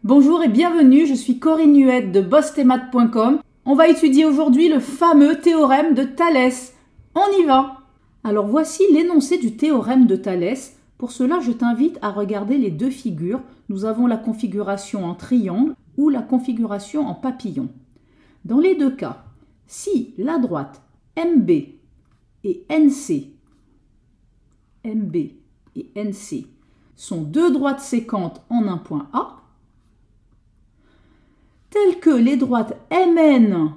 Bonjour et bienvenue, je suis Corinne Huette de bossthemath.com. On va étudier aujourd'hui le fameux théorème de Thalès. On y va! Alors voici l'énoncé du théorème de Thalès. Pour cela, je t'invite à regarder les deux figures. Nous avons la configuration en triangle ou la configuration en papillon. Dans les deux cas, si la droite MB et NC sont deux droites séquentes en un point A, telles que les droites MN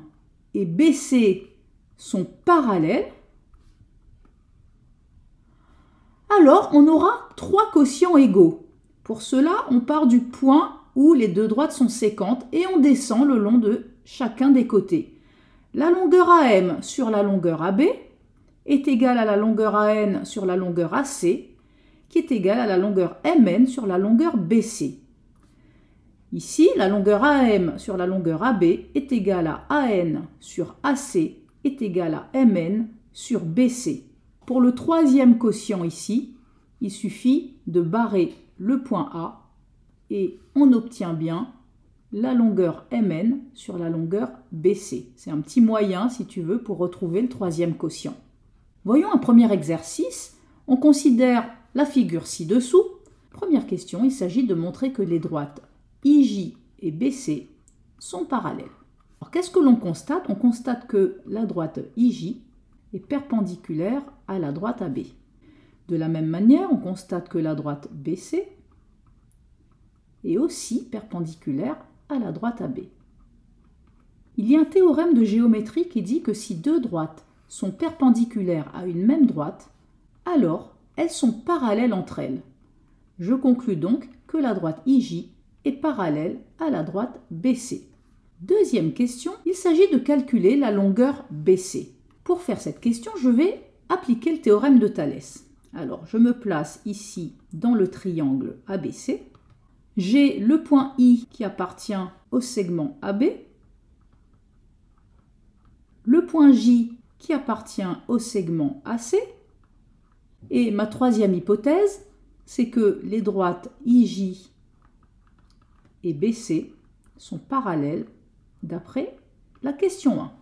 et BC sont parallèles, alors on aura trois quotients égaux. Pour cela, on part du point où les deux droites sont séquentes et on descend le long de chacun des côtés. La longueur AM sur la longueur AB est égale à la longueur AN sur la longueur AC, qui est égale à la longueur MN sur la longueur BC. Ici, la longueur AM sur la longueur AB est égale à AN sur AC est égale à MN sur BC. Pour le troisième quotient ici, il suffit de barrer le point A et on obtient bien la longueur MN sur la longueur BC. C'est un petit moyen, si tu veux, pour retrouver le troisième quotient. Voyons un premier exercice. On considère la figure ci-dessous. Première question, il s'agit de montrer que les droites IJ et BC sont parallèles. Alors qu'est-ce que l'on constate? On constate que la droite IJ est perpendiculaire à la droite AB. De la même manière, on constate que la droite BC est aussi perpendiculaire à la droite AB. Il y a un théorème de géométrie qui dit que si deux droites sont perpendiculaires à une même droite, alors elles sont parallèles entre elles. Je conclus donc que la droite IJ est parallèle à la droite BC. Deuxième question, il s'agit de calculer la longueur BC. Pour faire cette question, je vais appliquer le théorème de Thalès. Alors, je me place ici dans le triangle ABC. J'ai le point I qui appartient au segment AB, le point J qui appartient au segment AC, et ma troisième hypothèse, c'est que les droites IJ et BC sont parallèles d'après la question 1.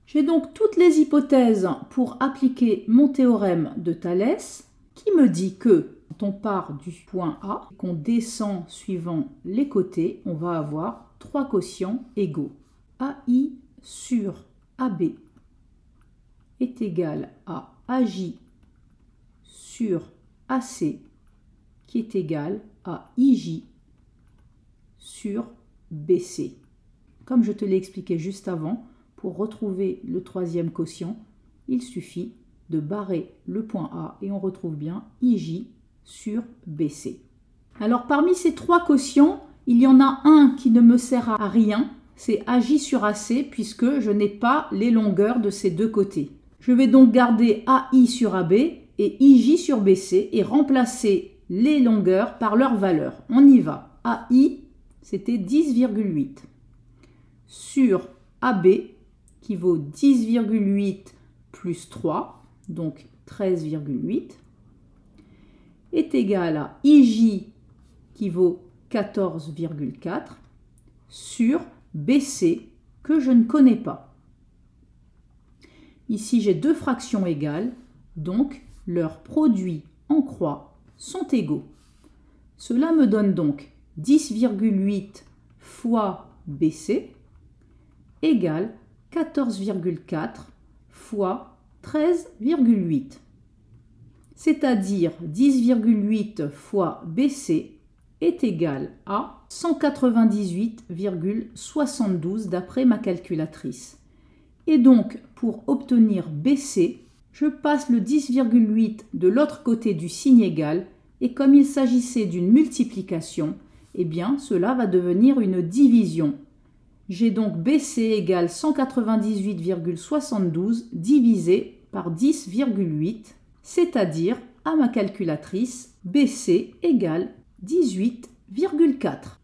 J'ai donc toutes les hypothèses pour appliquer mon théorème de Thalès qui me dit que quand on part du point A, qu'on descend suivant les côtés, on va avoir trois quotients égaux. AI sur AB est égal à AJ sur AC qui est égal à IJ sur BC. Comme je te l'ai expliqué juste avant, pour retrouver le troisième quotient, il suffit de barrer le point A et on retrouve bien IJ sur BC. Alors parmi ces trois quotients, il y en a un qui ne me sert à rien, c'est AJ sur AC puisque je n'ai pas les longueurs de ces deux côtés. Je vais donc garder AI sur AB et IJ sur BC et remplacer les longueurs par leurs valeurs. On y va. AI, c'était 10,8 sur AB qui vaut 10,8 plus 3, donc 13,8, est égal à IJ qui vaut 14,4 sur BC que je ne connais pas. Ici, j'ai deux fractions égales, donc leurs produits en croix sont égaux. Cela me donne donc 10,8 fois BC égale 14,4 fois 13,8. C'est-à-dire 10,8 fois BC est égal à 198,72 d'après ma calculatrice. Et donc, pour obtenir BC, je passe le 10,8 de l'autre côté du signe égal et comme il s'agissait d'une multiplication, eh bien, cela va devenir une division. J'ai donc BC égale 198,72 divisé par 10,8, c'est-à-dire, à ma calculatrice, BC égale 18,4.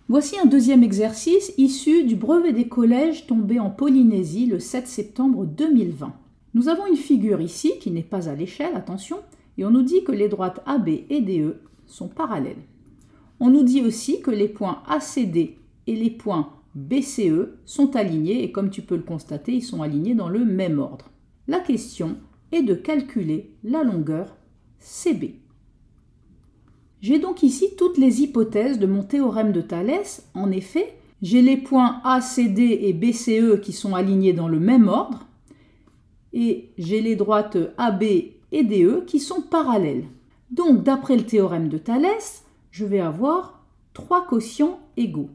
Voici un deuxième exercice issu du brevet des collèges tombé en Polynésie le 7 septembre 2020. Nous avons une figure ici qui n'est pas à l'échelle, attention, et on nous dit que les droites AB et DE sont parallèles. On nous dit aussi que les points ACD et les points BCE sont alignés et comme tu peux le constater, ils sont alignés dans le même ordre. La question est de calculer la longueur CB. J'ai donc ici toutes les hypothèses de mon théorème de Thalès. En effet, j'ai les points ACD et BCE qui sont alignés dans le même ordre et j'ai les droites AB et DE qui sont parallèles. Donc, d'après le théorème de Thalès, je vais avoir 3 quotients égaux.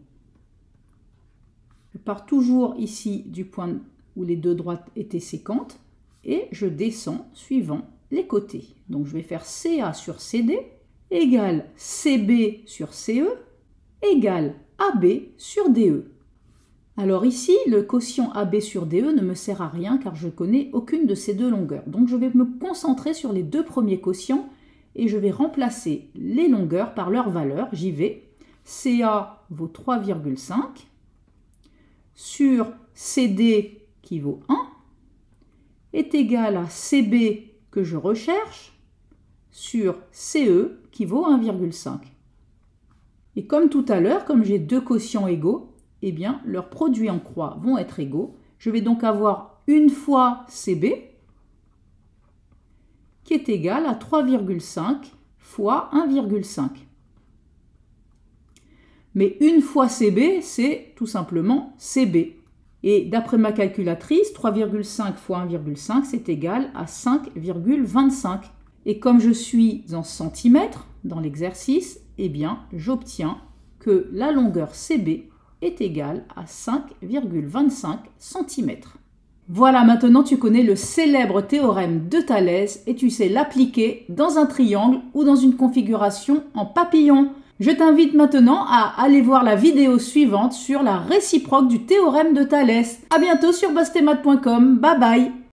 Je pars toujours ici du point où les deux droites étaient séquentes et je descends suivant les côtés. Donc, je vais faire CA sur CD égale CB sur CE égale AB sur DE. Alors ici, le quotient AB sur DE ne me sert à rien car je ne connais aucune de ces deux longueurs. Donc je vais me concentrer sur les deux premiers quotients et je vais remplacer les longueurs par leur valeur. J'y vais. CA vaut 3,5 sur CD qui vaut 1 est égal à CB que je recherche sur CE qui vaut 1,5. Et comme tout à l'heure, comme j'ai deux quotients égaux, eh bien, leurs produits en croix vont être égaux. Je vais donc avoir une fois CB qui est égal à 3,5 fois 1,5. Mais une fois CB, c'est tout simplement CB. Et d'après ma calculatrice, 3,5 fois 1,5, c'est égal à 5,25. Et comme je suis en centimètres dans l'exercice, eh bien, j'obtiens que la longueur CB est égale à 5,25 cm. Voilà, maintenant tu connais le célèbre théorème de Thalès et tu sais l'appliquer dans un triangle ou dans une configuration en papillon. Je t'invite maintenant à aller voir la vidéo suivante sur la réciproque du théorème de Thalès. À bientôt sur bastetmath.com. Bye bye.